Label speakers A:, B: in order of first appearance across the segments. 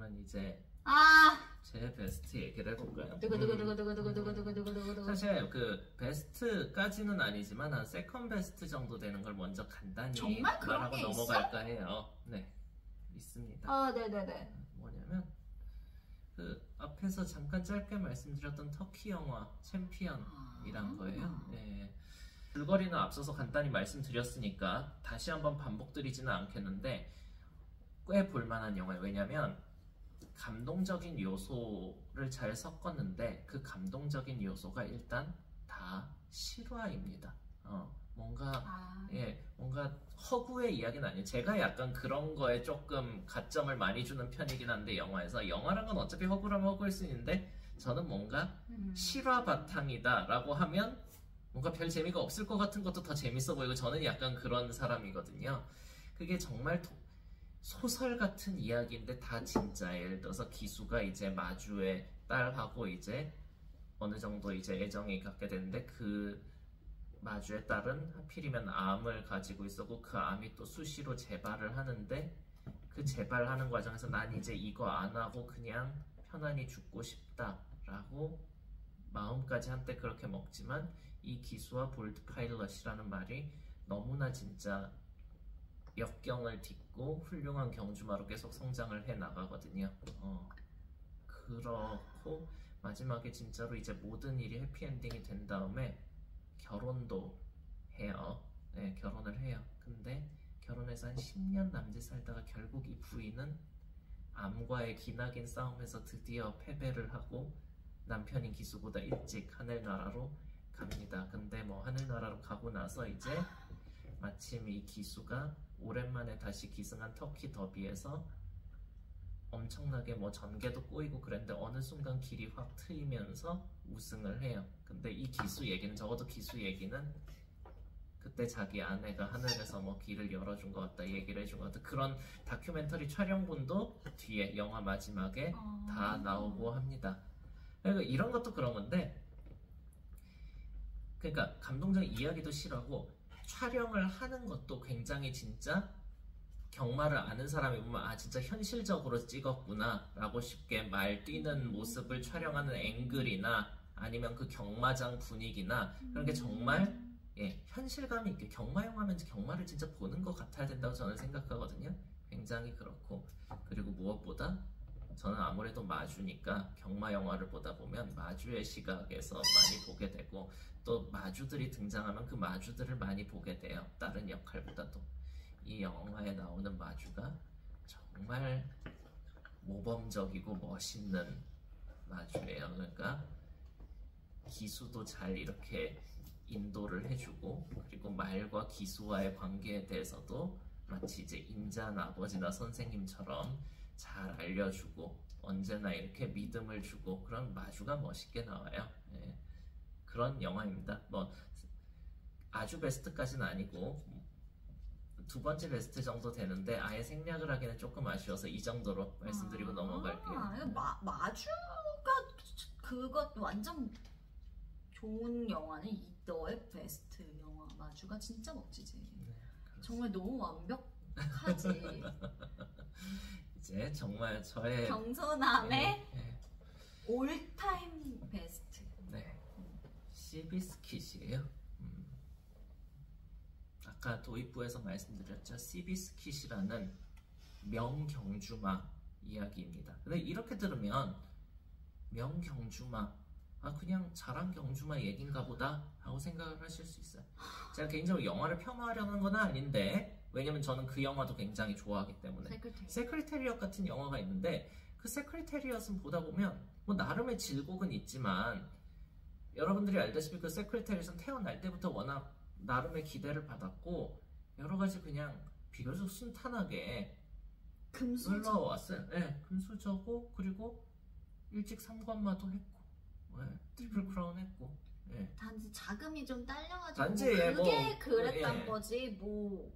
A: 그러면 이제
B: 아
A: 제 베스트 얘기를 해볼까요?
B: 두구두구두구두구두구두구두구두구두구.
A: 사실 그 베스트까지는 아니지만 한 세컨 베스트 정도 되는 걸 먼저 간단히
B: 정말 그런
A: 말하고
B: 게
A: 넘어갈까 해요. 네, 있습니다.
B: 아 네네네.
A: 뭐냐면 그 앞에서 잠깐 짧게 말씀드렸던 터키 영화 챔피언이란 거예요. 네. 줄거리는 앞서서 간단히 말씀드렸으니까 다시 한번 반복드리지는 않겠는데 꽤 볼만한 영화예요. 왜냐면 감동적인 요소를 잘 섞었는데 그 감동적인 요소가 일단 다 실화입니다. 뭔가 뭔가 허구의 이야기는 아니에요. 제가 약간 그런 거에 조금 가점을 많이 주는 편이긴 한데 영화에서 영화란 건 어차피 허구라면 허구일 수 있는데 저는 뭔가 실화 바탕이다 라고 하면 뭔가 별 재미가 없을 것 같은 것도 더 재밌어 보이고 저는 약간 그런 사람이거든요. 그게 정말 소설 같은 이야기인데 다 진짜. 예를 들어서 기수가 이제 마주의 딸하고 이제 어느 정도 이제 애정이 갖게 되는데 그 마주의 딸은 하필이면 암을 가지고 있었고 그 암이 또 수시로 재발을 하는데 그 재발하는 과정에서 난 이제 이거 안 하고 그냥 편안히 죽고 싶다라고 마음까지 한때 그렇게 먹지만 이 기수와 볼드 파일럿이라는 말이 너무나 진짜 역경을 딛고 훌륭한 경주마로 계속 성장을 해 나가거든요. 그렇고 마지막에 진짜로 이제 모든 일이 해피엔딩이 된 다음에 결혼도 해요. 네, 결혼을 해요. 근데 결혼해서 한 10년 남짓 살다가 결국 이 부인은 암과의 기나긴 싸움에서 드디어 패배를 하고 남편인 기수보다 일찍 하늘나라로 갑니다. 근데 뭐 하늘나라로 가고 나서 이제 마침 이 기수가 오랜만에 다시 기승한 터키 더비에서 엄청나게 뭐 전개도 꼬이고 그랬는데 어느 순간 길이 확 트이면서 우승을 해요. 근데 이 기수 얘기는 적어도 기수 얘기는 그때 자기 아내가 하늘에서 뭐 길을 열어준 것 같다 얘기를 해준 것 같다 그런 다큐멘터리 촬영본도 뒤에 영화 마지막에 다 나오고 합니다. 그러니까 이런 것도 그런 건데 그러니까 감동적인 이야기도 싫어하고 촬영을 하는 것도 굉장히 진짜 경마를 아는 사람이 보면 아 진짜 현실적으로 찍었구나 라고 쉽게 말 뛰는 모습을 촬영하는 앵글이나 아니면 그 경마장 분위기나 그런 게 정말 현실감이 있게 경마 영화면 경마를 진짜 보는 것 같아야 된다고 저는 생각하거든요. 굉장히 그렇고 그리고 무엇보다 저는 아무래도 마주니까 경마 영화를 보다 보면 마주의 시각에서 많이 보게 되고 또 마주들이 등장하면 그 마주들을 많이 보게 돼요. 다른 역할보다도. 이 영화에 나오는 마주가 정말 모범적이고 멋있는 마주예요. 그러니까 기수도 잘 이렇게 인도를 해주고 그리고 말과 기수와의 관계에 대해서도 마치 이제 인자나 아버지나 선생님처럼 잘 알려주고 언제나 이렇게 믿음을 주고 그런 마주가 멋있게 나와요. 그런 영화입니다. 뭐 아주 베스트까지는 아니고 두 번째 베스트 정도 되는데 아예 생략을 하기는 조금 아쉬워서 이 정도로 말씀드리고 넘어갈게요.
B: 마주가 그것 완전 좋은 영화는 너의 베스트 영화 마주가 진짜 멋지지. 정말 너무 완벽하지.
A: 이제 정말 저의
B: 경소남의 올타임 베스트.
A: 네, 시비스킷이에요. 아까 도입부에서 말씀드렸죠. 시비스킷이라는 명경주마 이야기입니다. 근데 이렇게 들으면 명경주마 그냥 잘한 경주마 얘긴가 보다 하고 생각을 하실 수 있어요. 제가 개인적으로 영화를 폄하하려는 건 아닌데 왜냐면 저는 그 영화도 굉장히 좋아하기 때문에 세크리테리엇 같은 영화가 있는데 그 세크리테리엇은 보다 보면 뭐 나름의 질곡은 있지만 여러분들이 알다시피 그 세크리테리엇은 태어날 때부터 워낙 나름의 기대를 받았고 여러 가지 그냥 비교적 순탄하게 흘러왔어요. 네, 금수저고 그리고 일찍 3관마도 했고 트리플 크라운 했고
B: 단지 자금이 좀 딸려가지고
A: 단지
B: 그게 그랬던 거지 뭐.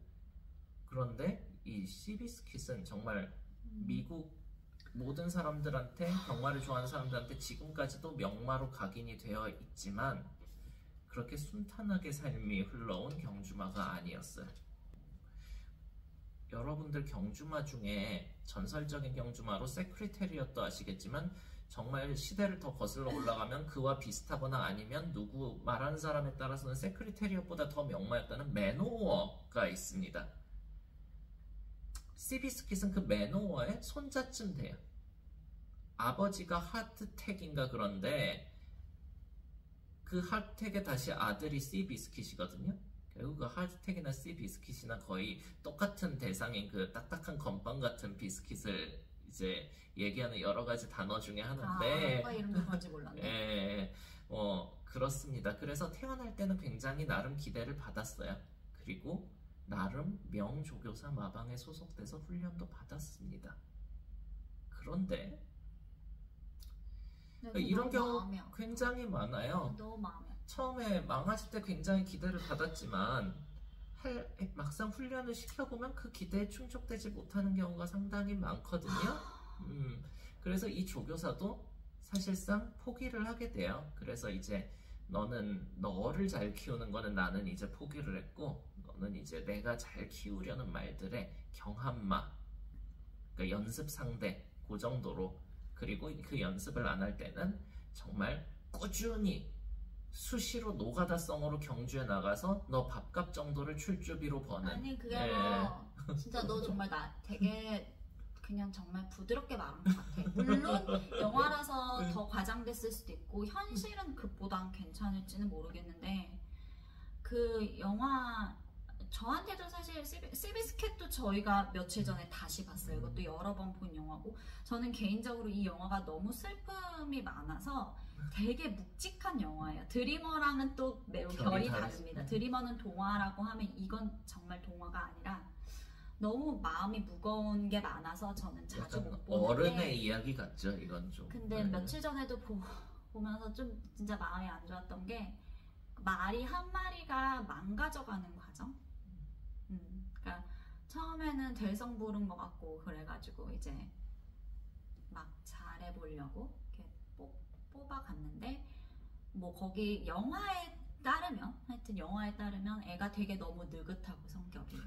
A: 그런데 이 시비스킷은 정말 미국 모든 사람들한테 경마를 좋아하는 사람들한테 지금까지도 명마로 각인이 되어 있지만 그렇게 순탄하게 삶이 흘러온 경주마가 아니었어요. 여러분들 경주마 중에 전설적인 경주마로 세크리테리엇도 아시겠지만 정말 시대를 더 거슬러 올라가면 그와 비슷하거나 아니면 누구 말하는 사람에 따라서는 세크리테리엇보다 더 명마였다는 매노어가 있습니다. 시비스킷은 그 매노어의 손자쯤 돼요. 아버지가 하트택인가 그런데 그 하트택의 다시 아들이 시비스킷이거든요. 결국 그 하트택이나 시비스킷이나 거의 똑같은 대상인 그 딱딱한 건빵 같은 비스킷을 이제 얘기하는 여러 가지 단어 중에 하나인데
B: 아빠 이름도 그런지 몰랐네.
A: 예, 그렇습니다. 그래서 태어날 때는 굉장히 나름 기대를 받았어요. 그리고 나름 명조교사 마방에 소속돼서 훈련도 받았습니다. 그런데 이런 경우 굉장히 많아요.
B: 너무 마음에.
A: 처음에 망하실 때 굉장히 기대를 받았지만 막상 훈련을 시켜보면 그 기대에 충족되지 못하는 경우가 상당히 많거든요. 그래서 이 조교사도 사실상 포기를 하게 돼요. 그래서 이제 너를 잘 키우는 거는 나는 이제 포기를 했고 너는 이제 내가 잘 키우려는 말들의 경합마, 그러니까 연습 상대 그 정도로, 그리고 그 연습을 안 할 때는 정말 꾸준히 수시로 노가다성으로 경주에 나가서 너 밥값 정도를 출주비로 버는.
B: 아니 그게 진짜 너 정말 나 되게 그냥 정말 부드럽게 말한 것 같아. 물론 영화라서 더 과장됐을 수도 있고 현실은 그보단 괜찮을지는 모르겠는데 그 영화 저한테도 사실 시비스캣도 저희가 며칠 전에 다시 봤어요. 이것도 여러 번 본 영화고 저는 개인적으로 이 영화가 너무 슬픔이 많아서 되게 묵직한 영화예요. 드리머랑은 또 매우 결이 다릅니다. 드리머는 동화라고 하면 이건 정말 동화가 아니라 너무 마음이 무거운 게 많아서 저는 자주 못 보는데
A: 어른의 이야기 같죠 이건 좀.
B: 근데 며칠 전에도 보면서 좀 진짜 마음이 안 좋았던 게 말이 한 마리가 망가져가는 과정. 그러니까 처음에는 될성 부른 것 같고 그래가지고 이제 막 잘해보려고 이렇게 뽑아갔는데 뭐 거기 영화에 따르면 하여튼 영화에 따르면 애가 되게 너무 느긋하고 성격이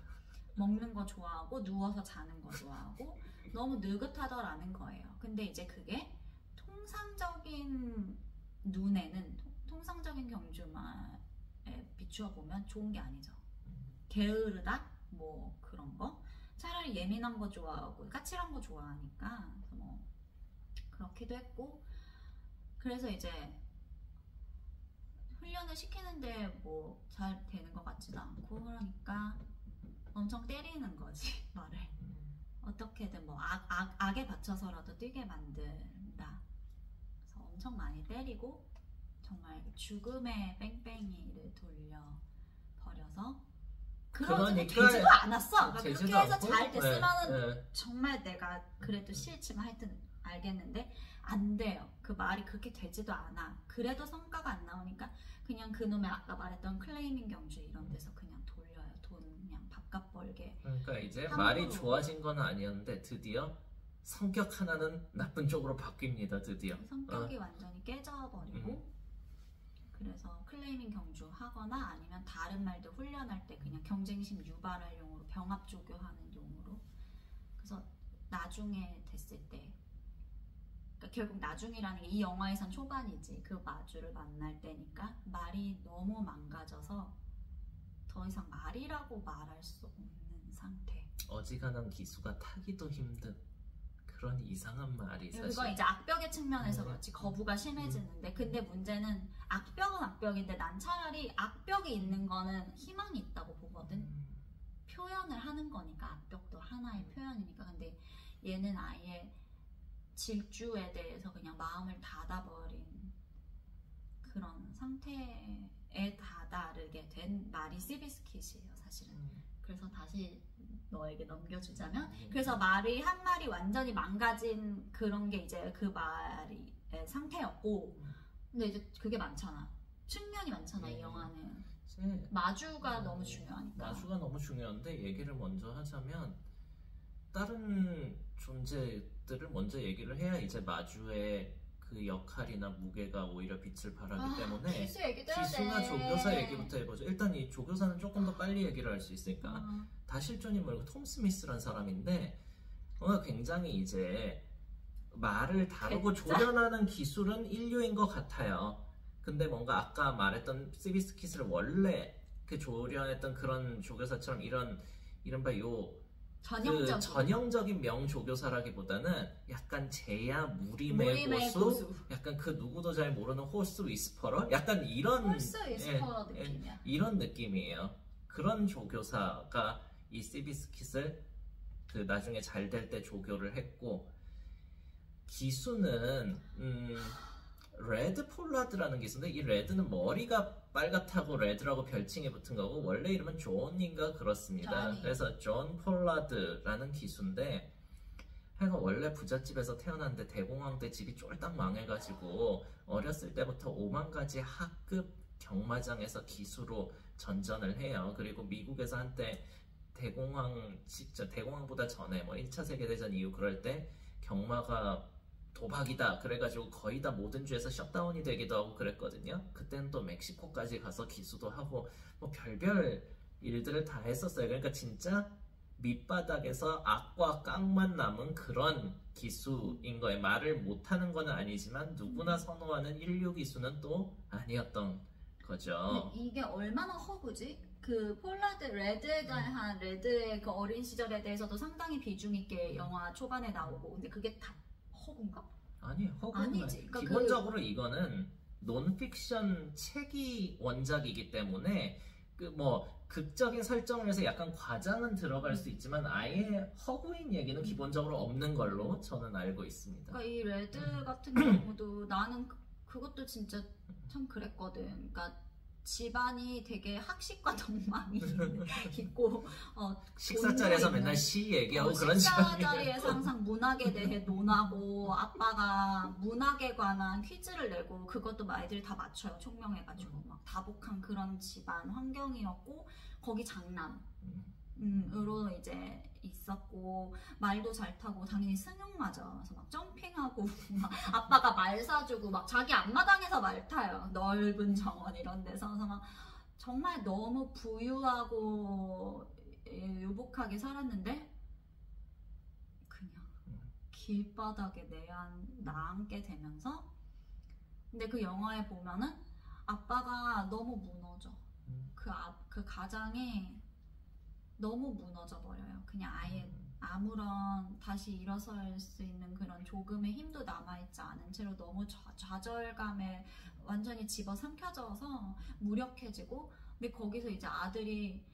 B: 먹는 거 좋아하고 누워서 자는 거 좋아하고 너무 느긋하더라는 거예요. 근데 이제 그게 통상적인 눈에는 통상적인 경주마에 비추어 보면 좋은 게 아니죠. 게으르다 뭐 그런 거 차라리 예민한 거 좋아하고 까칠한 거 좋아하니까 뭐 그렇기도 했고 그래서 이제 훈련을 시키는데 뭐 잘 되는 것 같지도 않고 그러니까 엄청 때리는 거지 말을 어떻게든 뭐 악에 받쳐서라도 뛰게 만든다. 그래서 엄청 많이 때리고 정말 죽음의 뺑뺑이를 돌려 버려서 그러니까 되지도 않았어. 그러니까 그렇게 해서 잘 됐으면은 정말 내가 그래도 싫지만 하여튼 알겠는데 안 돼요. 그 말이 그렇게 되지도 않아. 그래도 성과가 안 나오니까 그냥 그놈의 아까 말했던 클레이밍 경주 이런 데서 그냥 돌려요. 돈 그냥 밥값 벌게.
A: 그러니까 이제 말이 좋아진 건 아니었는데 드디어 성격 하나는 나쁜 쪽으로 바뀝니다. 드디어
B: 성격이 완전히 깨져버리고 그래서 클레이밍 경주 하거나 아니면 다른 말도 훈련할 때 그냥 경쟁심 유발할 용으로 병합 조교하는 용으로. 그래서 나중에 됐을 때 그러니까 결국 나중이라는 게 이 영화에선 초반이지 그 마주를 만날 때니까 말이 너무 망가져서 더 이상 말이라고 말할 수 없는 상태.
A: 어지간한 기수가 타기도 힘든 그런 이상한 말이 사실.
B: 그건 이제 악벽의 측면에서 그렇지 거부가 심해지는데 근데 문제는 악벽은 악벽인데 난 차라리 악벽이 있는 거는 희망이 있다고 보거든. 표현을 하는 거니까 악벽도 하나의 표현이니까. 근데 얘는 아예 질주에 대해서 그냥 마음을 닫아버린 그런 상태에 다다르게 된 말이 시비스킷이에요 사실은. 그래서 다시 너에게 넘겨주자면 그래서 말이 한 말이 완전히 망가진 그런 게 이제 그 말이 상태였고 근데 이제 그게 많잖아. 측면이 많잖아. 이 영화는 마주가 너무 중요하니까.
A: 마주가 너무 중요한데 얘기를 먼저 하자면 다른 존재들을 먼저 얘기를 해야 이제 마주의 그 역할이나 무게가 오히려 빛을 발하기 때문에 기수나 조교사 얘기부터 해보죠. 일단 이 조교사는 조금 더 빨리 얘기를 할 수 있으니까 다실존 인물 톰 스미스란 사람인데 굉장히 이제 말을 다루고
B: 진짜?
A: 조련하는 기술은 인류인 것 같아요. 근데 뭔가 아까 말했던 시비스킷을 원래 그 조련했던 그런 조교사처럼 이른바 그 전형적인 명조교사라기보다는 약간 제야 무림의 고수, 약간 그 누구도 잘 모르는 호스 위스퍼러, 약간 이런
B: 홀스 위스퍼러 느낌이야.
A: 이런 느낌이에요. 그런 조교사가 이 시비스킷을 그 나중에 잘 될 때 조교를 했고, 기수는 레드 폴라드라는 기수인데, 이 레드는 머리가 빨갛다고 레드라고 별칭이 붙은 거고, 원래 이름은 존인가 그렇습니다.
B: 존이.
A: 그래서 존 폴라드라는 기수인데, 해가 원래 부잣집에서 태어났는데 대공황 때 집이 쫄딱 망해가지고 어렸을 때부터 5만 가지 하급 경마장에서 기수로 전전을 해요. 그리고 미국에서 한때 대공황보다 전에 뭐 1차 세계대전 이후 그럴 때 경마가 도박이다 그래가지고 거의 다 모든 주에서 셧다운이 되기도 하고 그랬거든요. 그때는 또 멕시코까지 가서 기수도 하고 뭐 별별 일들을 다 했었어요. 그러니까 진짜 밑바닥에서 악과 깡만 남은 그런 기수인 거예요. 말을 못하는 건 아니지만 누구나 선호하는 인류 기수는 또 아니었던 거죠.
B: 근데 이게 얼마나 허구지? 그 폴라드 레드에 대한 레드의 그 어린 시절에 대해서도 상당히 비중 있게 영화 초반에 나오고, 근데 그게 다 허구인가?
A: 아니, 허구는
B: 아니지. 그러니까
A: 기본적으로 이거는 논픽션 책이 원작이기 때문에 그 뭐 극적인 설정을 해서 약간 과장은 들어갈 수 있지만 아예 허구인 얘기는 기본적으로 없는 걸로 저는 알고 있습니다.
B: 그러니까 이 레드 같은 경우도 나는 그것도 진짜 참 그랬거든. 그러니까 집안이 되게 학식과 덕망이 있고,
A: 식사 자리에서 맨날 시 얘기하고 그런
B: 식사 자리에서 항상 문학에 대해 논하고, 아빠가 문학에 관한 퀴즈를 내고 그것도 아이들이 다 맞춰요. 총명해가지고 막 다복한 그런 집안 환경이었고, 거기 장남으로 이제 있었고, 말도 잘 타고 당연히 승용마저 그래서 막 점핑하고 막 아빠가 말 사주고 막 자기 앞마당에서 말 타요. 넓은 정원 이런 데서. 그래서 막 정말 너무 부유하고 유복하게 살았는데 그냥 길바닥에 나앉게 되면서, 근데 그 영화에 보면은 아빠가 너무 무너져. 그 가장이 너무 무너져 버려요. 그냥 아예 아무런 다시 일어설 수 있는 그런 조금의 힘도 남아있지 않은 채로 너무 좌절감에 완전히 집어삼켜져서 무력해지고, 근데 거기서 이제 아들이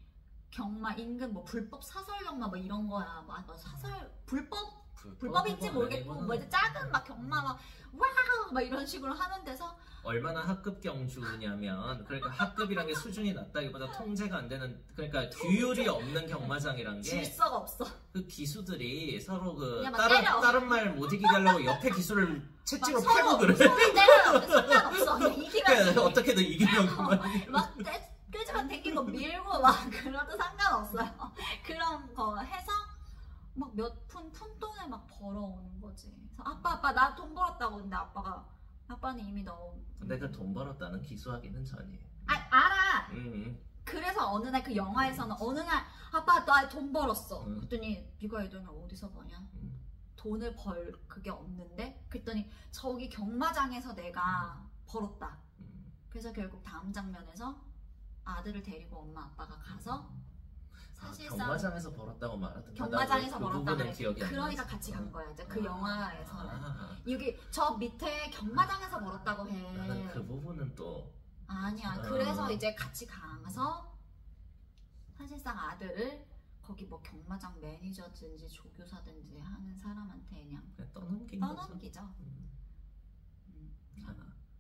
B: 경마 인근 뭐 불법 사설 경마 뭐 이런 거야. 뭐 사설 불법인지 모르겠고 뭐 이제 작은 막 경마 막 와우 막 이런 식으로 하는 데서
A: 얼마나 학급 경주냐면, 그러니까 학급이란 게 수준이 낮다기보다 통제가 안 되는, 그러니까 규율이 없는 경마장이란 게
B: 질서가 없어.
A: 그 기수들이 서로 그
B: 그냥 막 때려.
A: 다른 말 못 이기게 하려고 옆에 기수를 채찍으로
B: 막
A: 패고 그래.
B: 서로 때려요. 상관없어. 그냥 이기면
A: 어떻게든 이기려고
B: 막 끄지만 당기고 밀고 막 그래도 상관없어요. 그런 거 해서 막 몇 푼돈을 막 벌어오는 거지. 그래서 아빠 나 돈 벌었다고. 근데 아빠는 이미 너무.
A: 근데 그 돈 벌었다는 기수하기는 전이에요.
B: 알아. 그래서 어느 날 그 영화에서는 어느 날 아빠 나 돈 벌었어. 그랬더니 네가 이 돈을 어디서 버냐? 돈을 벌 그게 없는데? 그랬더니 저기 경마장에서 내가 벌었다. 그래서 결국 다음 장면에서 아들을 데리고 엄마 아빠가 가서 사실상
A: 경마장에서 벌었다고 말하던데.
B: 경마장에서 벌었다 그래.
A: 기억이 안
B: 그러니까
A: 나서.
B: 같이 간 거야. 이제 그 영화에서는 여기 저 밑에 경마장에서 벌었다고 해.
A: 나는 그 부분은 또
B: 아니야. 그래서 이제 같이 가서 사실상 아들을 거기 뭐 경마장 매니저든지 조교사든지 하는 사람한테 그냥 떠넘기죠.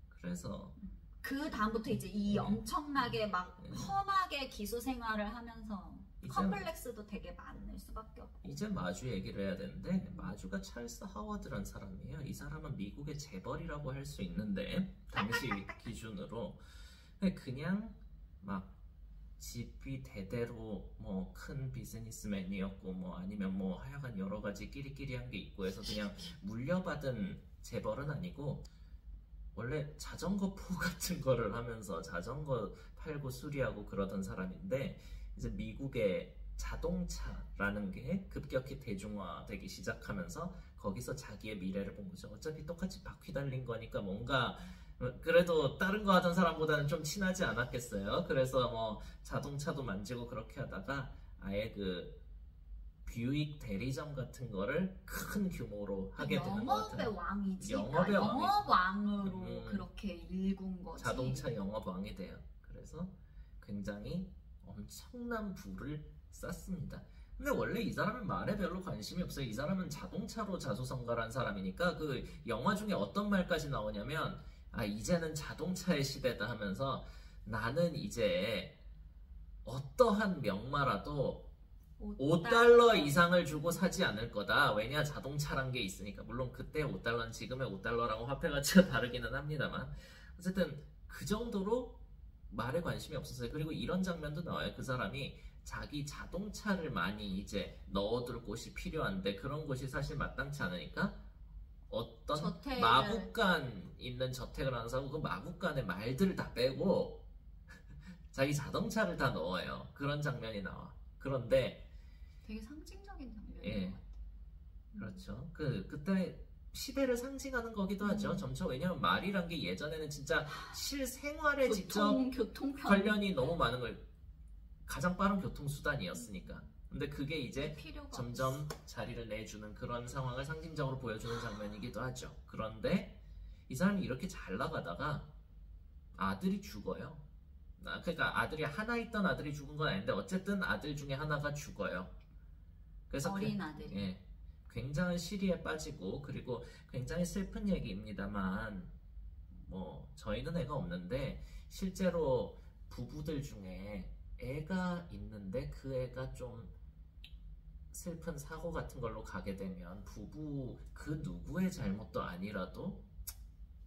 A: 그래서
B: 그 다음부터 이제 이 엄청나게 막 험하게 기수 생활을 하면서 컴플렉스도 되게 많을 수밖에 없고.
A: 이제 마주 얘기를 해야 되는데, 마주가 찰스 하워드란 사람이에요. 이 사람은 미국의 재벌이라고 할 수 있는데 당시 기준으로 그냥 막 집이 대대로 뭐 큰 비즈니스맨이었고 뭐 아니면 뭐 하여간 여러 가지 끼리끼리한 게 있고 해서 그냥 물려받은 재벌은 아니고, 원래 자전거 포 같은 거를 하면서 자전거 팔고 수리하고 그러던 사람인데, 이제 미국의 자동차라는 게 급격히 대중화되기 시작하면서 거기서 자기의 미래를 본 거죠. 어차피 똑같이 바퀴 달린 거니까 뭔가 그래도 다른 거 하던 사람보다는 좀 친하지 않았겠어요. 그래서 뭐 자동차도 만지고 그렇게 하다가 아예 그 뷰익 대리점 같은 거를 큰 규모로 하게 되는 것
B: 영업의
A: 같아요.
B: 왕이지.
A: 영업의
B: 그러니까
A: 왕이지.
B: 영업왕으로 그렇게 일군 거지.
A: 자동차 영업왕이 돼요. 그래서 굉장히 엄청난 부를 쌓습니다. 근데 원래 이 사람은 말에 별로 관심이 없어요. 이 사람은 자동차로 자수성가한 사람이니까 그 영화 중에 어떤 말까지 나오냐면 아 이제는 자동차의 시대다 하면서 나는 이제 어떠한 명마라도 5달러 이상을 주고 사지 않을 거다. 왜냐 자동차란 게 있으니까. 물론 그때 5달러는 지금의 5달러라고 화폐 가치가 다르기는 합니다만 어쨌든 그 정도로 말에 관심이 없었어요. 그리고 이런 장면도 나와요. 그 사람이 자기 자동차를 많이 이제 넣어둘 곳이 필요한데 그런 곳이 사실 마땅치 않으니까 어떤 마국간 있는 저택을 하나 사고 그 마국간에 말들을 다 빼고 자기 자동차를 다 넣어요. 그런 장면이 나와. 그런데
B: 되게 상징적인 장면인
A: 예,
B: 것 같아.
A: 그렇죠. 그때 시대를 상징하는 거기도 하죠. 점차 왜냐면 말이란 게 예전에는 진짜 실생활에 직접
B: 교통편
A: 관련이 너무 많은 걸 가장 빠른 교통수단이었으니까. 근데 그게 이제 점점 자리를 내주는 그런 상황을 상징적으로 보여주는 장면이기도 하죠. 그런데 이 사람이 이렇게 잘 나가다가 아들이 죽어요. 그러니까 아들이 하나 있던 아들이 죽은 건 아닌데 어쨌든 아들 중에 하나가 죽어요. 그래서
B: 어린 아들이.
A: 예, 굉장한 시리에 빠지고 그리고 굉장히 슬픈 얘기입니다만 뭐 저희는 애가 없는데 실제로 부부들 중에 애가 있는데 그 애가 좀 슬픈 사고 같은 걸로 가게 되면 부부 그 누구의 잘못도 아니라도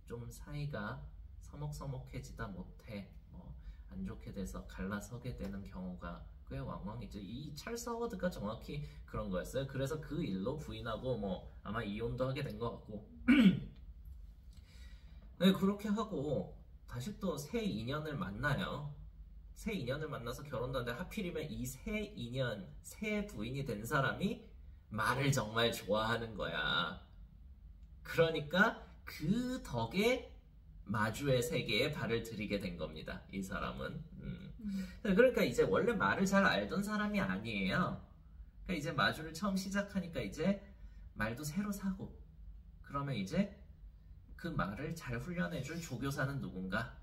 A: 좀 사이가 서먹서먹해지다 못해 뭐 안 좋게 돼서 갈라서게 되는 경우가 꽤 왕왕이죠. 이 찰스 허워드가 정확히 그런 거였어요. 그래서 그 일로 부인하고 뭐 아마 이혼도 하게 된 것 같고 네, 그렇게 하고 다시 또 새 인연을 만나요. 새 인연을 만나서 결혼도 하는데 하필이면 이 새 인연, 새 부인이 된 사람이 말을 정말 좋아하는 거야. 그러니까 그 덕에 마주의 세계에 발을 들이게 된 겁니다. 이 사람은. 그러니까 이제 원래 말을 잘 알던 사람이 아니에요. 그러니까 이제 마주를 처음 시작하니까 이제 말도 새로 사고 그러면 이제 그 말을 잘 훈련해줄 조교사는 누군가?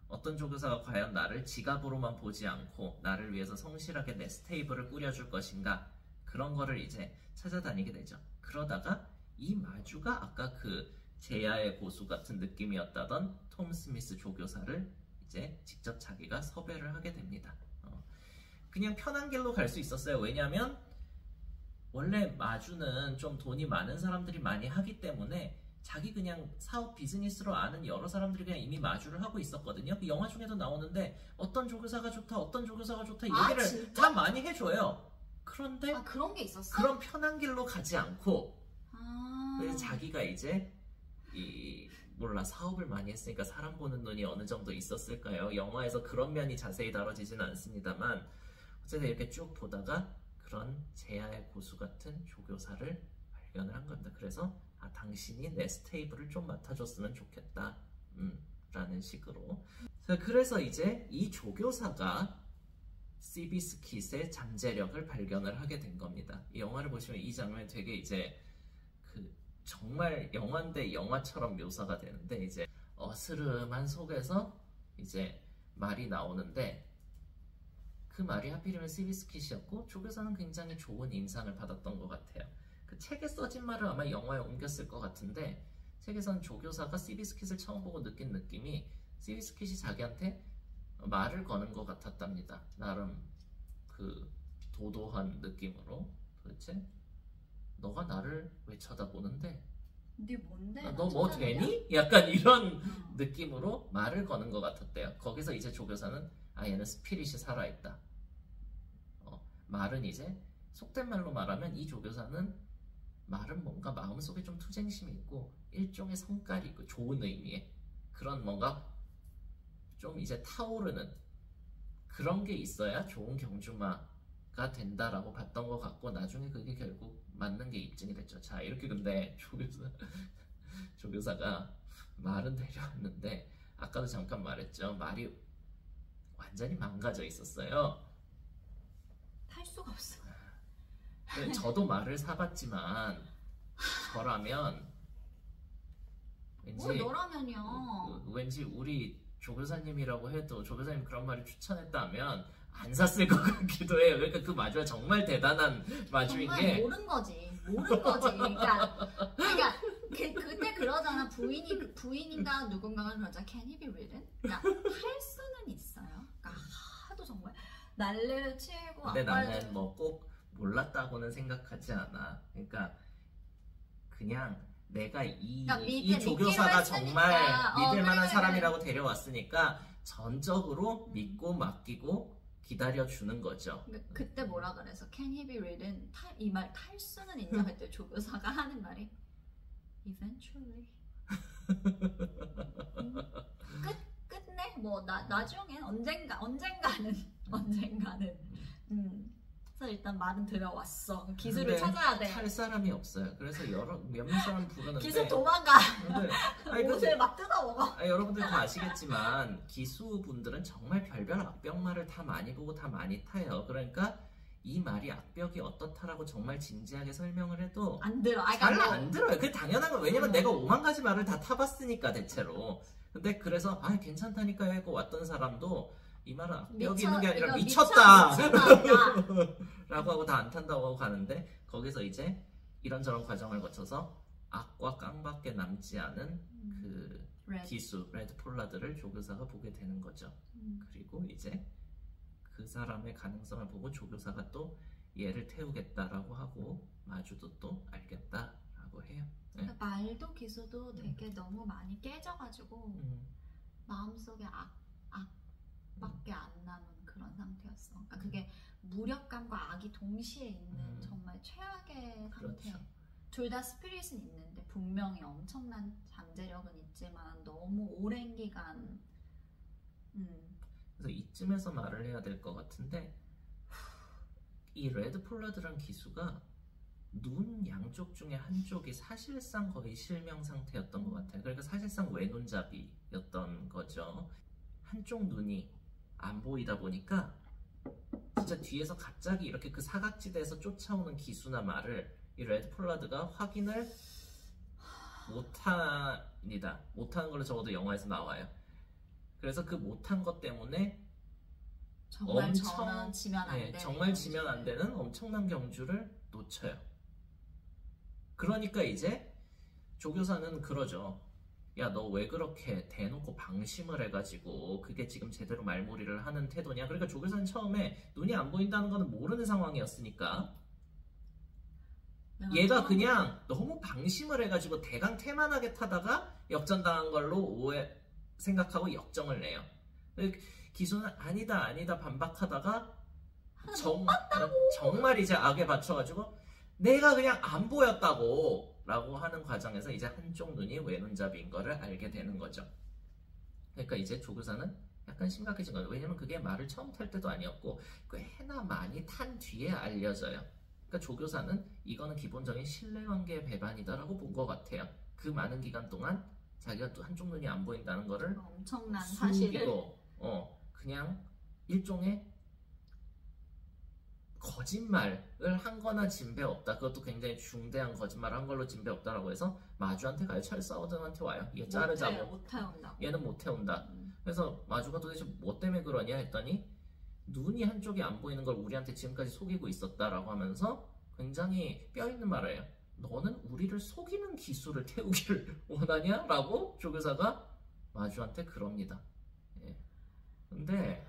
A: 어떤 조교사가 과연 나를 지갑으로만 보지 않고 나를 위해서 성실하게 내 스테이블을 꾸려줄 것인가? 그런 거를 이제 찾아다니게 되죠. 그러다가 이 마주가 아까 그 제야의 고수 같은 느낌이었다던 톰 스미스 조교사를 이제 직접 자기가 섭외를 하게 됩니다. 그냥 편한 길로 갈 수 있었어요. 왜냐하면 원래 마주는 좀 돈이 많은 사람들이 많이 하기 때문에 자기 그냥 사업 비즈니스로 아는 여러 사람들이 그냥 이미 마주를 하고 있었거든요. 그 영화 중에도 나오는데 어떤 조교사가 좋다, 어떤 조교사가 좋다 이 얘기를 다 많이 해줘요. 그런데
B: 그런 게 있었어?
A: 그런 편한 길로 가지 않고 그래서 자기가 이제 몰라 사업을 많이 했으니까 사람 보는 눈이 어느 정도 있었을까요? 영화에서 그런 면이 자세히 다뤄지지는 않습니다만 어쨌든 이렇게 쭉 보다가 그런 제야의 고수 같은 조교사를 발견을 한 겁니다. 그래서 당신이 내 스테이블을 좀 맡아줬으면 좋겠다 라는 식으로. 그래서 이제 이 조교사가 시비스킷의 잠재력을 발견을 하게 된 겁니다. 이 영화를 보시면 이 장면이 되게 이제 정말 영화인데 영화처럼 묘사가 되는데 이제 어스름한 속에서 이제 말이 나오는데 그 말이 하필이면 시비스킷이었고 조교사는 굉장히 좋은 인상을 받았던 것 같아요. 그 책에 써진 말을 아마 영화에 옮겼을 것 같은데 책에서는 조교사가 시비스킷을 처음 보고 느낀 느낌이 시비스킷이 자기한테 말을 거는 것 같았답니다. 나름 그 도도한 느낌으로 도대체 너가 나를 왜 쳐다보는데?
B: 네 뭔데?
A: 너 뭐 되니? 약간 이런 느낌으로 말을 거는 것 같았대요. 거기서 이제 조교사는 얘는 스피릿이 살아있다. 말은 이제 속된 말로 말하면 이 조교사는 말은 뭔가 마음속에 좀 투쟁심이 있고 일종의 성깔이 있고 좋은 의미의 그런 뭔가 좀 이제 타오르는 그런 게 있어야 좋은 경주마가 된다라고 봤던 것 같고 나중에 그게 결국 맞는 게 입증이 됐죠. 자 이렇게 근데 조교사가 말은 데려왔는데 아까도 잠깐 말했죠. 말이 완전히 망가져 있었어요.
B: 탈 수가 없어.
A: 저도 말을 사봤지만 저라면
B: 뭐 너라면요.
A: 왠지 우리 조교사님이라고 해도 조교사님 그런 말을 추천했다면 안 샀을 것 같기도 해요. 그러니까 그 마주가 정말 대단한 마주인
B: 정말
A: 게
B: 모른 거지. 그러니까 그때 그러잖아. 부인인가 누군가가 그러자. Can he be written? 그러니까 할 수는 있어요. 그러니까 하도 정말 난리를 치고.
A: 근데 나는 뭐 꼭 몰랐다고는 생각하지 않아. 그러니까 그냥 내가 이 조교사가 정말 믿을 만한 사람이라고 데려왔으니까 전적으로 믿고 맡기고 기다려주는 거죠.
B: 그때 뭐라 그래서 Can he be written? 이 말 탈 수는 있냐고 했더니 조교사가 하는 말이 Eventually. 끝내? 뭐 나중엔 언젠가는 그래서 일단 말은 들어왔어. 기술을 찾아야 돼.
A: 탈 사람이 없어요. 그래서 몇몇 사람 부르는데
B: 기술 도망가. 옷을 막 뜯어먹어.
A: 여러분들 다 아시겠지만 기수분들은 정말 별별 악병말을 다 많이 보고 다 많이 타요. 그러니까 이 말이 악벽이 어떻다라고 정말 진지하게 설명을 해도
B: 안 들어.
A: 잘 안 들어요. 그게 당연한 거. 왜냐면 내가 5만 가지 말을 다 타봤으니까 대체로. 근데 그래서 괜찮다니까요 하고 왔던 사람도 이 말은 악벽이 있는 게 아니라 미쳤다 라고 하고 다 안 탄다고 하고 가는데 거기서 이제 이런저런 과정을 거쳐서 악과 깡밖에 남지 않은 그 기수 레드 폴라드를 조교사가 보게 되는 거죠. 그리고 이제 그 사람의 가능성을 보고 조교사가 또 얘를 태우겠다라고 하고 마주도 또 알겠다라고 해요. 네.
B: 그러니까 말도 기수도 되게 너무 많이 깨져가지고 마음속에 악밖에 안 남은 그런 상태였어. 그러니까 그게 무력감과 악이 동시에 있는 정말 최악의 상태. 둘 다 스피릿은 있는데 분명히 엄청난 잠재력은 있지만 너무 오랜 기간.
A: 그래서 이쯤에서 말을 해야 될 것 같은데 이 레드 폴라드란 기수가 눈 양쪽 중에 한쪽이 사실상 거의 실명 상태였던 것 같아요. 그러니까 사실상 외눈잡이였던 거죠. 한쪽 눈이 안 보이다 보니까 진짜 뒤에서 갑자기 이렇게 그 사각지대에서 쫓아오는 기수나 말을 이 레드 폴라드가 확인을 못합니다. 못하는 걸로 적어도 영화에서 나와요. 그래서 그 못한 것 때문에
B: 정말 지면 안
A: 되는 엄청난 경주를 놓쳐요. 그러니까 이제 조교사는 그러죠. 야, 너 왜 그렇게 대놓고 방심을 해가지고 그게 지금 제대로 말몰이를 하는 태도냐. 그러니까 조교사는 처음에 눈이 안 보인다는 거는 모르는 상황이었으니까 얘가 그냥 너무 방심을 해가지고 대강 태만하게 타다가 역전당한 걸로 생각하고 역정을 내요. 기수는 아니다 반박하다가 정말 이제 악에 받쳐가지고 내가 그냥 안 보였다고 라고 하는 과정에서 이제 한쪽 눈이 외눈잡이인 거를 알게 되는 거죠. 그러니까 이제 조교사는 약간 심각해진 거예요. 왜냐면 그게 말을 처음 탈 때도 아니었고 꽤나 많이 탄 뒤에 알려져요. 그러니까 조교사는 이거는 기본적인 신뢰관계의 배반이다라고 본 것 같아요. 그 많은 기간 동안 자기가 또 한쪽 눈이 안 보인다는 거를
B: 엄청난 사실을
A: 그냥 일종의 거짓말을 한 거나 진배 없다. 그것도 굉장히 중대한 거짓말을 한 걸로 진배 없다라고 해서 마주한테 가요. 찰스 사우든한테 와요. 얘 자르자고.
B: 못 태운다고.
A: 얘는 못 태운다. 그래서 마주가 도대체 뭐 때문에 그러냐 했더니 눈이 한쪽이 안 보이는 걸 우리한테 지금까지 속이고 있었다라고 하면서 굉장히 뼈있는 말을 해요. 너는 우리를 속이는 기술을 태우기를 원하냐? 라고 조교사가 마주한테 그럽니다. 예. 근데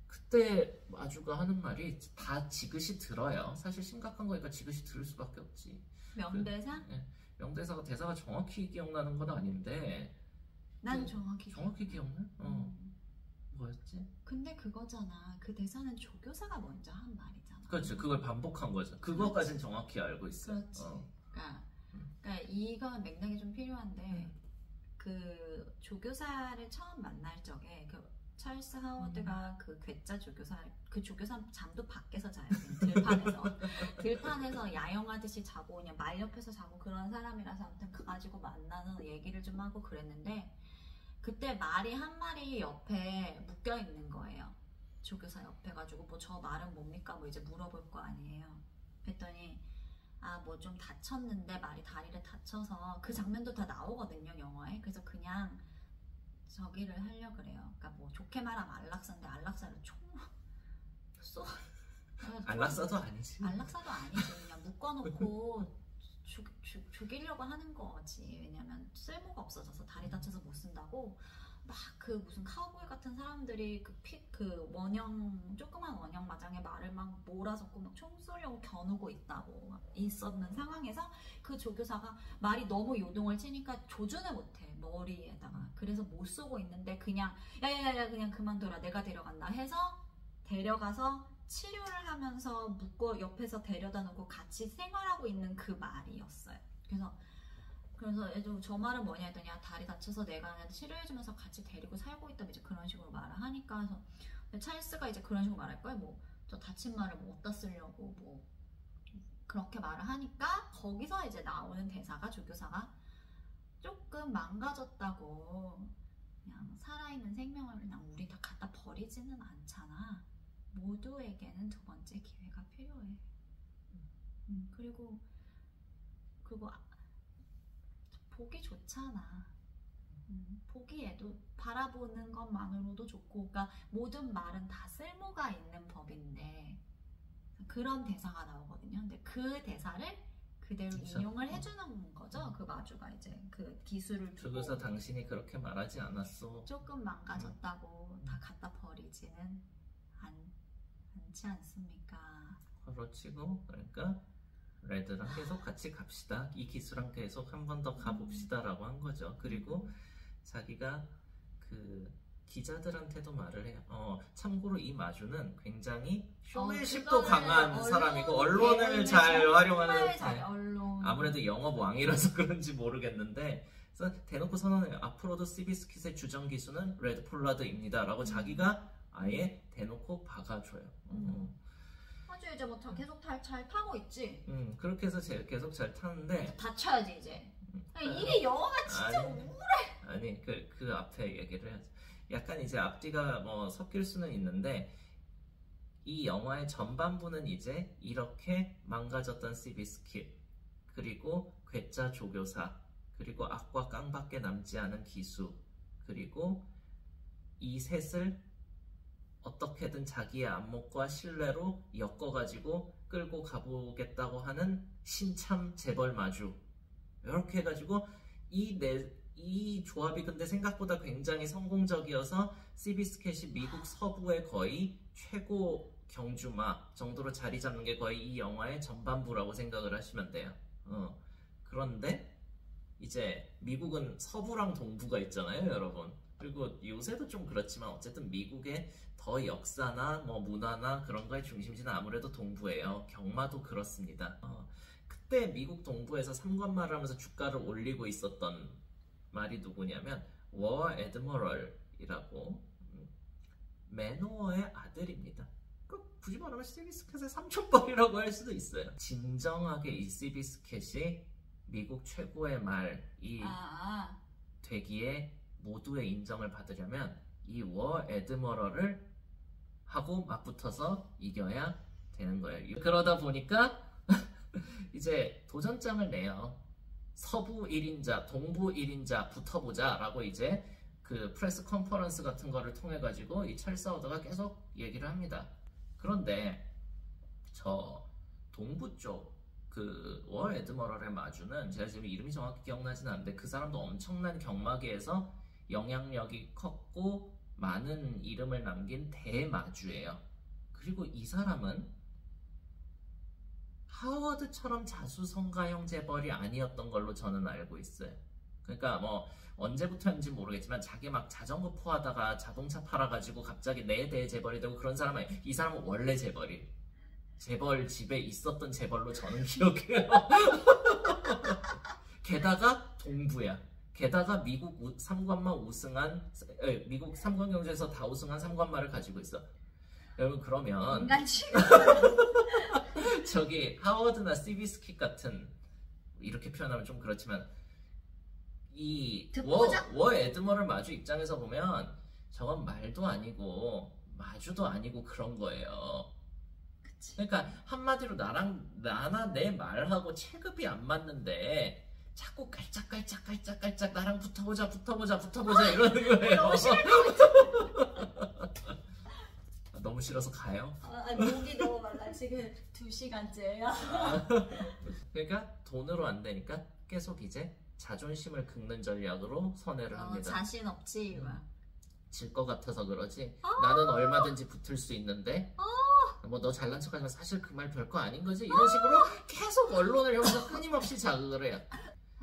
A: 그때 마주가 하는 말이 다 지그시 들어요. 사실 심각한 거니까 지그시 들을 수밖에 없지.
B: 명대사?
A: 명대사가 대사가 정확히 기억나는 건 아닌데
B: 난 정확히
A: 기억나? 뭐였지?
B: 근데 그거잖아. 그 대사는 조교사가 먼저 한 말이잖아.
A: 그렇죠. 그걸 반복한 거죠. 그거까지는 정확히 알고 있어.
B: 그렇지. 그러니까 이건 맥락이 좀 필요한데 그 조교사를 처음 만날 적에 그 찰스 하워드가 그 괴짜 조교사, 그 조교사 잠도 밖에서 자요. 들판에서. 들판에서 야영하듯이 자고 그냥 말 옆에서 자고 그런 사람이라서 아무튼 가지고 만나서 얘기를 좀 하고 그랬는데 그때 말이 한 마리 옆에 묶여 있는 거예요. 조교사 옆에 가지고 뭐 저 말은 뭡니까? 뭐 이제 물어볼 거 아니에요. 그랬더니 아 뭐 좀 다쳤는데 말이 다리를 다쳐서 그 장면도 다 나오거든요 영화에. 그래서 그냥 저기를 하려 그래요. 그러니까 뭐 좋게 말하면 안락사인데 안락사를 총 쏘.
A: 안락사도 아니지.
B: 안락사도 아니지. 그냥 묶어놓고 죽이려고 하는 거지. 왜냐면 쓸모가 없어져서 다리 다쳐서 못 쓴다고 막 그 무슨 카우보이 같은 사람들이 그 원형 조그만 원형 마장에 말을 막 몰아서고 막 총 쏘려고 겨누고 있다고 있었는 상황에서 그 조교사가 말이 너무 요동을 치니까 조준을 못해 머리에다가. 그래서 못 쏘고 있는데 그냥 야야야야 그냥 그만둬라 내가 데려간다 해서 데려가서 치료를 하면서 묶고 옆에서 데려다 놓고 같이 생활하고 있는 그 말이었어요. 그래서 애들 저 말은 뭐냐 했더니 야, 다리 다쳐서 내가 치료해주면서 같이 데리고 살고 있다 이제 그런 식으로 말을 하니까 그래서 찰스가 이제 그런 식으로 말할 거예요. 뭐 저 다친 말을 뭐 어디다 쓰려고 뭐 그렇게 말을 하니까 거기서 이제 나오는 대사가 조교사가 조금 망가졌다고 그냥 살아있는 생명을 그냥 우리 다 갖다 버리지는 않잖아. 모두에게는 두 번째 기회가 필요해. 그리고 보기 좋잖아. 보기에도 바라보는 것만으로도 좋고, 그러니까 모든 말은 다 쓸모가 있는 법인데 그런 대사가 나오거든요. 근데 그 대사를 그대로
A: 그쵸?
B: 인용을 해주는 거죠. 그 마주가 이제 그 기술을 두고
A: 조교사 당신이 그렇게 말하지 않았어.
B: 조금 망가졌다고 다 갖다 버리지는 않지 않습니까?
A: 그렇지고 그러니까 레드랑 계속 같이 갑시다. 이 기수랑 계속 한 번 더 가봅시다 라고 한 거죠. 그리고 자기가 그 기자들한테도 말을 해요. 참고로 이 마주는 굉장히 쇼맨십도 강한 사람이고 언론을 잘 활용하는 아무래도 영업 왕이라서 그런지 모르겠는데 그래서 대놓고 선언해요. 앞으로도 시비스킷의 주전 기수는 레드 폴라드입니다 라고 자기가 아예 대놓고 박아줘요.
B: 아주 이제 뭐 계속 잘 타고 있지.
A: 그렇게 해서 계속 잘 타는데
B: 다쳐야지 이제. 이게 영화가 진짜 우울해.
A: 아니 그 앞에 얘기를 해야지. 약간 이제 앞뒤가 뭐 섞일 수는 있는데 이 영화의 전반부는 이제 이렇게 망가졌던 시비스킷 그리고 괴짜 조교사 그리고 악과 깡밖에 남지 않은 기수 그리고 이 셋을 어떻게든 자기의 안목과 신뢰로 엮어가지고 끌고 가보겠다고 하는 신참 재벌 마주 이렇게 해가지고 이 조합이 근데 생각보다 굉장히 성공적이어서 시비스켓이 미국 서부의 거의 최고 경주마 정도로 자리 잡는 게 거의 이 영화의 전반부라고 생각을 하시면 돼요. 그런데 이제 미국은 서부랑 동부가 있잖아요, 여러분. 그리고 요새도 좀 그렇지만 어쨌든 미국의 더 역사나 뭐 문화나 그런 거의 중심지는 아무래도 동부예요. 경마도 그렇습니다. 그때 미국 동부에서 삼관말을 하면서 주가를 올리고 있었던 말이 누구냐면 워 애드머럴이라고 매너의 아들입니다. 굳이 말하면 시비스켓의 삼촌뻘이라고 할 수도 있어요. 진정하게 이 시비스켓이 미국 최고의 말이 되기에 모두의 인정을 받으려면 이 워 애드머럴을 하고 맞붙어서 이겨야 되는 거예요. 그러다 보니까 이제 도전장을 내요. 서부 1인자, 동부 1인자 붙어보자 라고 이제 그 프레스 컨퍼런스 같은 거를 통해 가지고 이 찰스 하워드가 계속 얘기를 합니다. 그런데 저 동부 쪽 그 워 애드머럴의 마주는 제가 지금 이름이 정확히 기억나지는 않는데 그 사람도 엄청난 경마계에서 영향력이 컸고 많은 이름을 남긴 대마주예요. 그리고 이 사람은 하워드처럼 자수성가형 재벌이 아니었던 걸로 저는 알고 있어요. 그러니까 뭐 언제부터인지 모르겠지만 자기 막 자전거 포하다가 자동차 팔아가지고 갑자기 내 대재벌이 되고 그런 사람은 아니에요. 이 사람은 원래 재벌이 재벌 집에 있었던 재벌로 저는 기억해요. 게다가 동부야. 게다가 미국 3관마 우승한 미국 3관 경주에서 다 우승한 3관마를 가지고 있어. 여러분 그러면
B: 인간 취급.
A: 저기 하워드나 시비스킷 같은 이렇게 표현하면 좀 그렇지만 이 워 에드머럴 마주 입장에서 보면 저건 말도 아니고 마주도 아니고 그런 거예요.
B: 그치.
A: 그러니까 한마디로 나나 내 말하고 체급이 안 맞는데 자꾸 깔짝깔짝 나랑 붙어보자 이러는 거예요.
B: 너무 싫어.
A: 너무 싫어서 가요?
B: 목이 너무 말라. 지금 2시간째예요.
A: 그러니까 돈으로 안 되니까 계속 이제 자존심을 긁는 전략으로 선회를 합니다.
B: 자신 없지.
A: 질 것 같아서 그러지. 나는 얼마든지 붙을 수 있는데 뭐 너 잘난 척하지만 사실 그 말 별거 아닌 거지. 이런 식으로 계속 언론을 향해서 끊임없이 자극을 해요.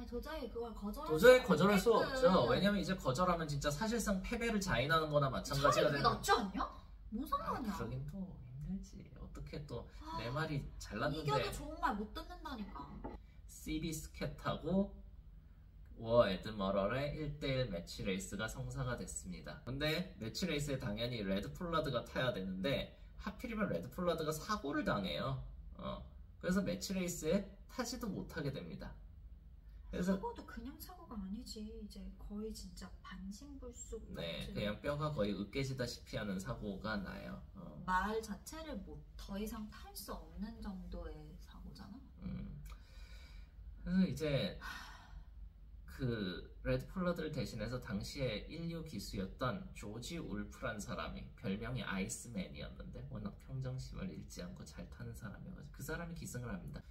B: 도저히 그걸
A: 거절할 수 없죠. 왜냐면 이제 거절하면 진짜 사실상 패배를 자인하는 거나 마찬가지가
B: 되는. 낫지 않냐? 뭔 상관이야?
A: 그러긴 또 힘들지. 어떻게 또 내 말이 잘났는데
B: 이겨도 좋은 말 못 듣는다니까.
A: 시비스켓하고 워 에드머럴의 1대1 매치 레이스가 성사가 됐습니다. 근데 매치 레이스에 당연히 레드 폴라드가 타야 되는데 하필이면 레드 폴라드가 사고를 당해요. 그래서 매치 레이스에 타지도 못하게 됩니다. 그래서
B: 사고도 그냥 사고가 아니지. 이제 거의 진짜 반신불수.
A: 네, 그냥 뼈가 거의 으깨지다시피 하는 사고가 나요.
B: 말 자체를 더 이상 탈 수 없는 정도의 사고잖아.
A: 그래서 이제 그 레드 폴라드를 대신해서 당시에 1류 기수였던 조지 울프란 사람이 별명이 아이스맨이었는데 워낙 평정심을 잃지 않고 잘 타는 사람이어가지고 그 사람이 기승을 합니다.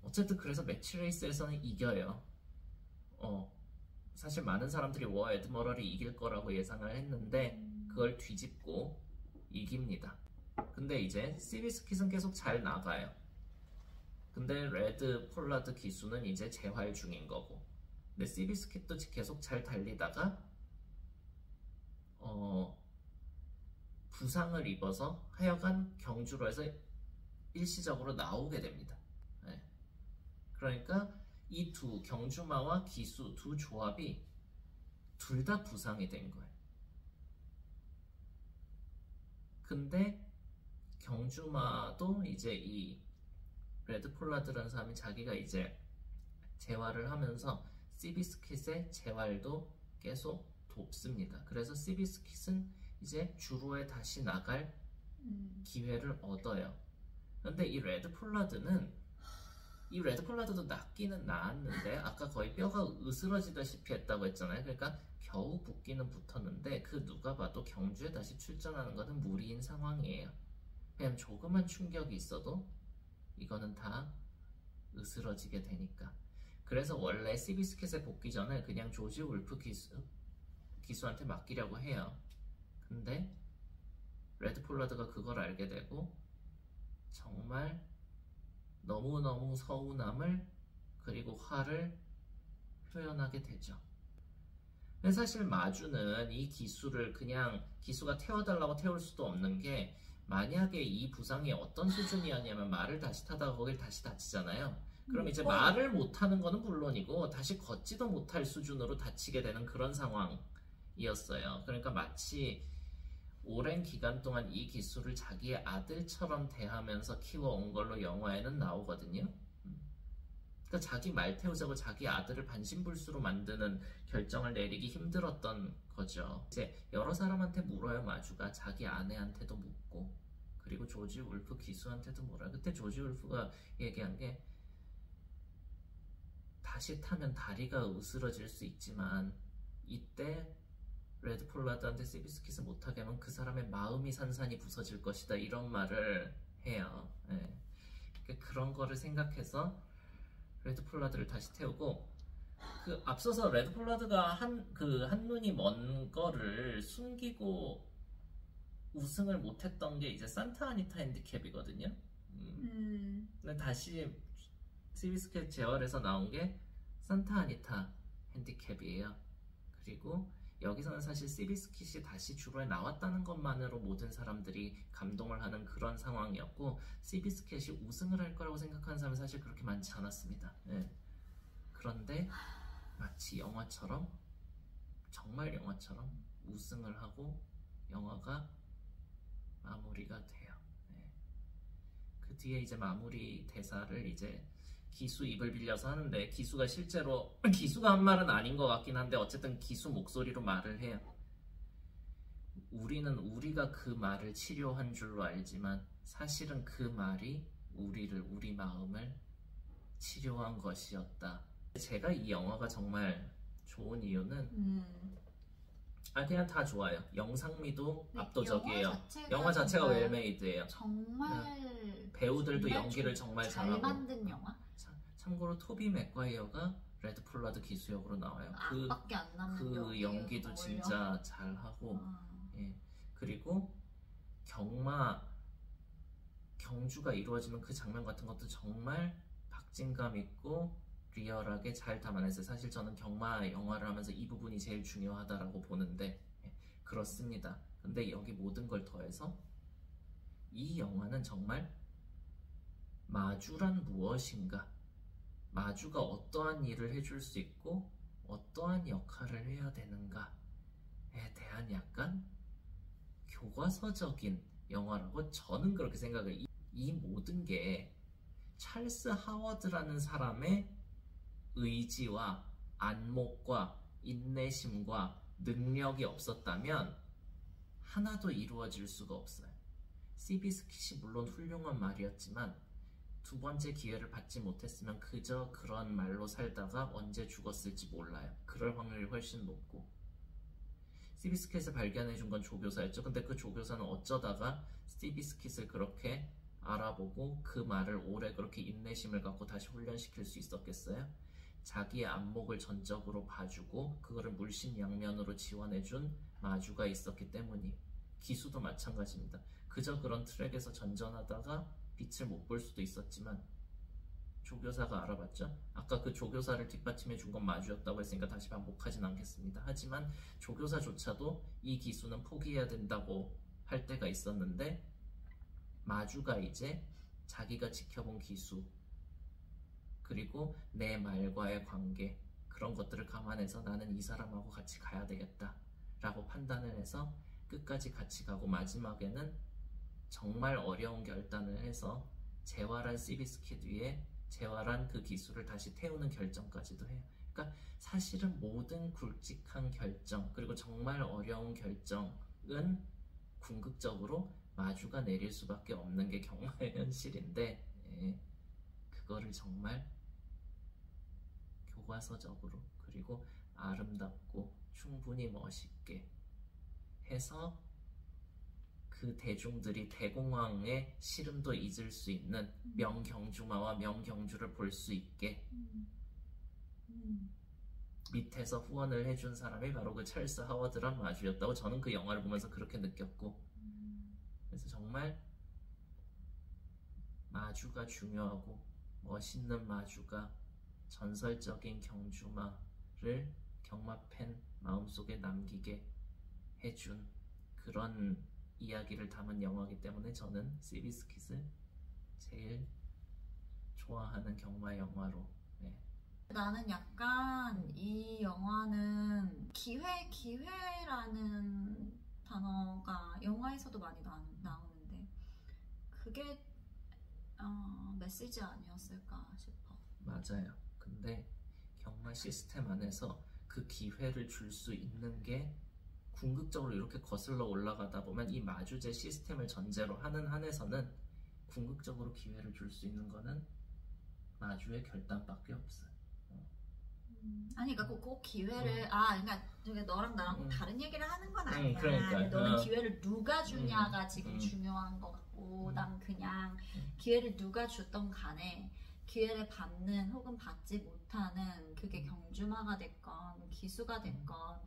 A: 어쨌든 그래서 매치 레이스에서는 이겨요. 사실 많은 사람들이 워 에드머럴이 이길 거라고 예상을 했는데 그걸 뒤집고 이깁니다. 근데 이제 시비스킷은 계속 잘 나가요. 근데 레드 폴라드 기수는 이제 재활 중인 거고, 근데 시비스킷도 계속 잘 달리다가 부상을 입어서 하여간 경주로에서 일시적으로 나오게 됩니다. 네. 그러니까 이 두 경주마와 기수 두 조합이 둘 다 부상이 된 거예요. 근데 경주마도 이제 이 레드 폴라드라는 사람이 자기가 이제 재활을 하면서 시비스킷의 재활도 계속 돕습니다. 그래서 시비스킷은 이제 주로에 다시 나갈 기회를 얻어요. 근데 이 레드 폴라드도 낫기는 나았는데 아까 거의 뼈가 으스러지다시피 했다고 했잖아요. 그러니까 겨우 붙기는 붙었는데 그 누가 봐도 경주에 다시 출전하는 것은 무리인 상황이에요. 그냥 조그만 충격이 있어도 이거는 다 으스러지게 되니까. 그래서 원래 시비스킷에 복귀 전에 그냥 조지 울프 기수한테 맡기려고 해요. 근데 레드 폴라드가 그걸 알게 되고 정말 너무너무 서운함을 그리고 화를 표현하게 되죠. 근데 사실 마주는 이 기수를 그냥 기수가 태워달라고 태울 수도 없는 게, 만약에 이 부상이 어떤 수준이었냐면 말을 다시 타다가 거길 다시 다치잖아요. 그럼 이제 말을 못하는 거는 물론이고 다시 걷지도 못할 수준으로 다치게 되는 그런 상황이었어요. 그러니까 마치 오랜 기간 동안 이 기수를 자기의 아들처럼 대하면서 키워온 걸로 영화에는 나오거든요. 그러니까 자기 말 태우자고 자기 아들을 반신불수로 만드는 결정을 내리기 힘들었던 거죠. 이제 여러 사람한테 물어요. 마주가 자기 아내한테도 묻고, 그리고 조지 울프 기수한테도 물어요. 그때 조지 울프가 얘기한 게, 다시 타면 다리가 으스러질 수 있지만 이때 레드 폴라드한테 시비스킷을 못하게 하면 그 사람의 마음이 산산이 부서질 것이다, 이런 말을 해요. 네. 그런 거를 생각해서 레드 폴라드를 다시 태우고, 그 앞서서 레드 폴라드가 한 눈이 먼 거를 숨기고 우승을 못했던 게 이제 산타 아니타 핸디캡이거든요. 근데 다시 시비스킷 재활에서 나온 게 산타 아니타 핸디캡이에요. 그리고 여기서는 사실 시비스킷이 다시 주로에 나왔다는 것만으로 모든 사람들이 감동을 하는 그런 상황이었고, 시비스킷이 우승을 할 거라고 생각하는 사람은 사실 그렇게 많지 않았습니다. 네. 그런데 마치 영화처럼 정말 영화처럼 우승을 하고 영화가 마무리가 돼요. 네. 그 뒤에 이제 마무리 대사를 이제 기수 입을 빌려서 하는데 기수가 실제로 기수가 한 말은 아닌 것 같긴 한데 어쨌든 기수 목소리로 말을 해요. 우리는 우리가 그 말을 치료한 줄로 알지만 사실은 그 말이 우리 마음을 치료한 것이었다. 제가 이 영화가 정말 좋은 이유는 그냥 다 좋아요. 영상미도
B: 네,
A: 압도적이에요. 영화 자체가 웰메이드예요.
B: 정말
A: 배우들도 연기를 정말
B: 잘
A: 잘하고.
B: 만든 영화?
A: 참고로 토비 맥과이어가 레드 폴라드 기수 역으로 나와요.
B: 밖에 안 남는
A: 그 연기도 진짜 잘하고. 예. 그리고 경주가 이루어지는 그 장면 같은 것도 정말 박진감 있고 리얼하게 잘 담아냈어요. 사실 저는 경마 영화를 하면서 이 부분이 제일 중요하다라고 보는데 그렇습니다. 근데 여기 모든 걸 더해서 이 영화는 정말 마주란 무엇인가, 마주가 어떠한 일을 해줄 수 있고 어떠한 역할을 해야 되는가에 대한 약간 교과서적인 영화라고 저는 그렇게 생각해요. 이 모든 게 찰스 하워드라는 사람의 의지와 안목과 인내심과 능력이 없었다면 하나도 이루어질 수가 없어요. 시비스킷이 물론 훌륭한 말이었지만 두 번째 기회를 받지 못했으면 그저 그런 말로 살다가 언제 죽었을지 몰라요. 그럴 확률이 훨씬 높고, 시비스킷을 발견해준 건 조교사였죠. 근데 그 조교사는 어쩌다가 시비스킷을 그렇게 알아보고 그 말을 오래 그렇게 인내심을 갖고 다시 훈련시킬 수 있었겠어요? 자기의 안목을 전적으로 봐주고 그거를 물심양면으로 지원해준 마주가 있었기 때문이. 기수도 마찬가지입니다. 그저 그런 트랙에서 전전하다가 빛을 못 볼 수도 있었지만 조교사가 알아봤죠. 아까 그 조교사를 뒷받침해 준 건 마주였다고 했으니까 다시 반복하진 않겠습니다. 하지만 조교사조차도 이 기수는 포기해야 된다고 할 때가 있었는데 마주가 이제 자기가 지켜본 기수 그리고 내 말과의 관계, 그런 것들을 감안해서 나는 이 사람하고 같이 가야 되겠다 라고 판단을 해서 끝까지 같이 가고 마지막에는 정말 어려운 결단을 해서 재활한 시비스킷 위에 재활한 그 기수를 다시 태우는 결정까지도 해요. 그러니까 사실은 모든 굵직한 결정 그리고 정말 어려운 결정은 궁극적으로 마주가 내릴 수밖에 없는 게 경마의 현실인데 그거를 정말 교과서적으로 그리고 아름답고 충분히 멋있게 해서 그 대중들이 대공황의 시름도 잊을 수 있는 명경주마와 명경주를 볼 수 있게 밑에서 후원을 해준 사람이 바로 그 찰스 하워드란 마주였다고 저는 그 영화를 보면서 그렇게 느꼈고, 그래서 정말 마주가 중요하고 멋있는 마주가 전설적인 경주마를 경마팬 마음속에 남기게 해준 그런 이야기를 담은 영화이기 때문에 저는 시비스킷을 제일 좋아하는 경마 영화로.
B: 나는 약간 이 영화는 기회라는 단어가 영화에서도 많이 나오는데 그게 메시지 아니었을까 싶어.
A: 맞아요. 근데 경마 시스템 안에서 그 기회를 줄 수 있는 게 궁극적으로 이렇게 거슬러 올라가다 보면 이 마주제 시스템을 전제로 하는 한에서는 궁극적으로 기회를 줄 수 있는 거는 마주의 결단밖에 없어요.
B: 아니 그러니까 꼭 기회를 그러니까 너랑 나랑 꼭 다른 얘기를 하는 건 아니야.
A: 그러니까.
B: 너는 기회를 누가 주냐가 지금 중요한 것 같고 난 그냥 기회를 누가 줬던 간에 기회를 받는 혹은 받지 못하는 그게 경주마가 됐건 기수가 됐건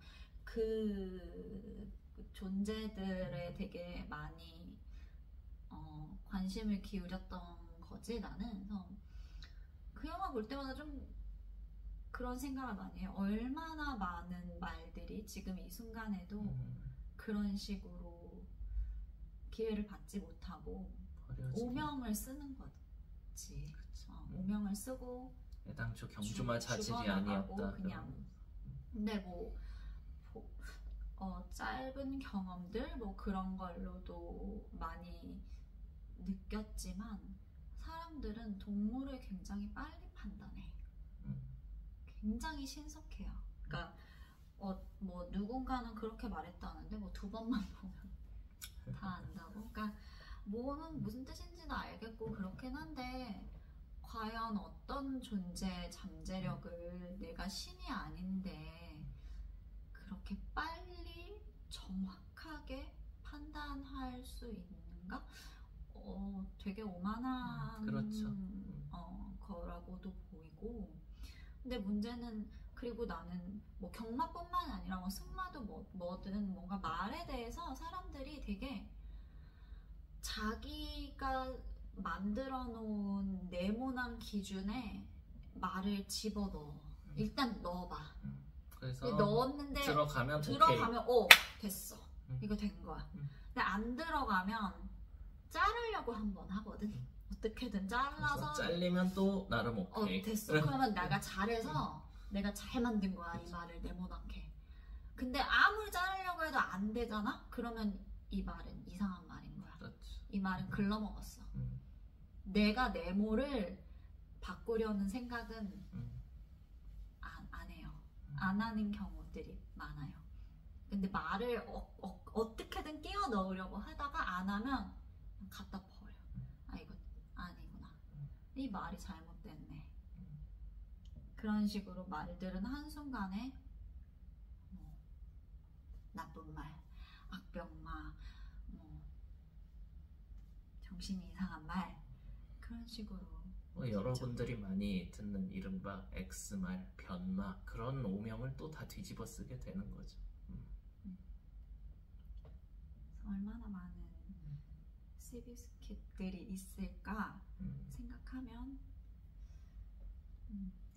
B: 그 존재들에 되게 많이 관심을 기울였던 거지 나는. 그래서 그 영화 볼 때마다 좀 그런 생각을 많이 해요. 얼마나 많은 말들이 지금 이 순간에도 그런 식으로 기회를 받지 못하고 오명을 쓰는 거지. 오명을 쓰고
A: 애당초 경주마 자질이
B: 죽어나가고
A: 아니었다.
B: 그냥. 근데 뭐 짧은 경험들 뭐 그런 걸로도 많이 느꼈지만 사람들은 동물을 굉장히 빨리 판단해. 굉장히 신속해요. 그러니까 뭐 누군가는 그렇게 말했다는데 뭐 2번만 보면 다 안다고. 그러니까 뭐는 무슨 뜻인지는 알겠고 그렇긴 한데 과연 어떤 존재 잠재력을 내가 신이 아닌데 그렇게 빨리 정확하게 판단할 수 있는가? 되게 오만한
A: 그렇죠.
B: 거라고도 보이고. 근데 문제는 그리고 나는 뭐 경마뿐만 아니라 뭐 승마도 뭐든 뭔가 말에 대해서 사람들이 되게 자기가 만들어 놓은 네모난 기준에 말을 집어넣어. 일단 넣어봐.
A: 그래서
B: 넣었는데
A: 들어가면
B: 됐어. 이거 된 거야. 근데 안 들어가면 자르려고 한번 하거든. 어떻게든 잘라서
A: 잘리면 또 나름 오케이.
B: 됐어. 그러면 내가 잘해서 내가 잘 만든 거야. 이 말을 네모나게. 근데 아무리 자르려고 해도 안 되잖아? 그러면 이 말은 이상한 말인 거야.
A: 그렇지.
B: 이 말은 글러먹었어. 내가 네모를 바꾸려는 생각은 안 해요. 안 하는 경우들이 많아요. 근데 말을 어떻게든 끼워 넣으려고 하다가 안 하면 갖다 버려. 이거 아니구나. 이 말이 잘못됐네. 그런 식으로 말들은 한순간에 뭐 나쁜 말, 악병마, 뭐 정신이 이상한 말 그런 식으로
A: 여러분들이 많이 듣는 이른바 X말, 변마 그런 오명을 또 다 뒤집어 쓰게 되는 거죠.
B: 얼마나 많은 시비스킷들이 있을까 생각하면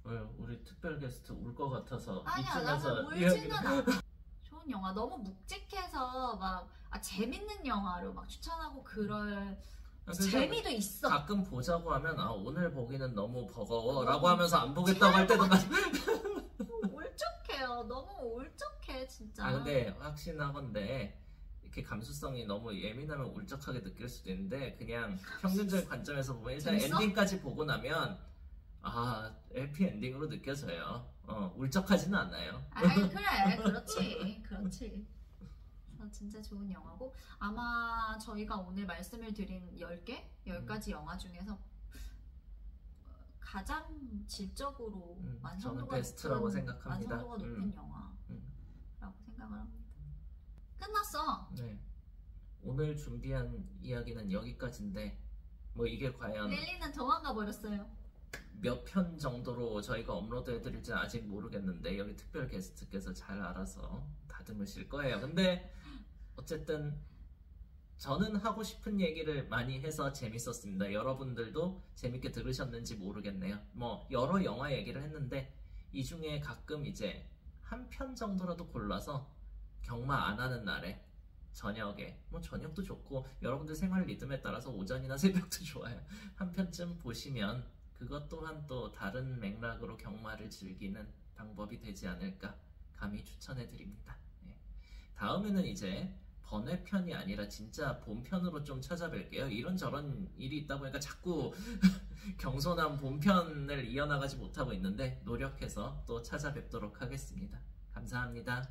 A: 왜요? 우리 특별 게스트 울 것 같아서
B: 아니야, 나는 울지는 않아. 좋은 영화 너무 묵직해서 막 재밌는 영화로 막 추천하고 그럴 재미도 있어.
A: 가끔 보자고 하면 오늘 보기는 너무 버거워 라고 하면서 안 보겠다고 할 때도
B: 울적해요. 너무 울적해 진짜.
A: 근데 확신하건데 이렇게 감수성이 너무 예민하면 울적하게 느낄 수도 있는데 그냥 평균적인 관점에서 보면 일단
B: 재밌어?
A: 엔딩까지 보고 나면 해피엔딩으로 느껴져요. 울적하지는 않아요.
B: 그래. 그렇지. 진짜 좋은 영화고 아마 저희가 오늘 말씀을 드린 10가지 영화 중에서 가장 질적으로 완성도가
A: 베스트라고 생각합니다.
B: 높은 영화라고 생각을 합니다. 끝났어.
A: 네. 오늘 준비한 이야기는 여기까지인데 뭐 이게 과연
B: 릴리는 도망가 버렸어요.
A: 몇 편 정도로 저희가 업로드해드릴지 아직 모르겠는데 여기 특별 게스트께서 잘 알아서 다듬으실 거예요. 근데 어쨌든 저는 하고 싶은 얘기를 많이 해서 재밌었습니다. 여러분들도 재밌게 들으셨는지 모르겠네요. 뭐 여러 영화 얘기를 했는데 이 중에 가끔 이제 한 편 정도라도 골라서 경마 안 하는 날에 저녁에 뭐 저녁도 좋고 여러분들 생활 리듬에 따라서 오전이나 새벽도 좋아요. 한 편쯤 보시면 그것 또한 또 다른 맥락으로 경마를 즐기는 방법이 되지 않을까 감히 추천해 드립니다. 다음에는 이제 번외편이 아니라 진짜 본편으로 좀 찾아뵐게요. 이런저런 일이 있다 보니까 자꾸 경솔한 본편을 이어나가지 못하고 있는데 노력해서 또 찾아뵙도록 하겠습니다. 감사합니다.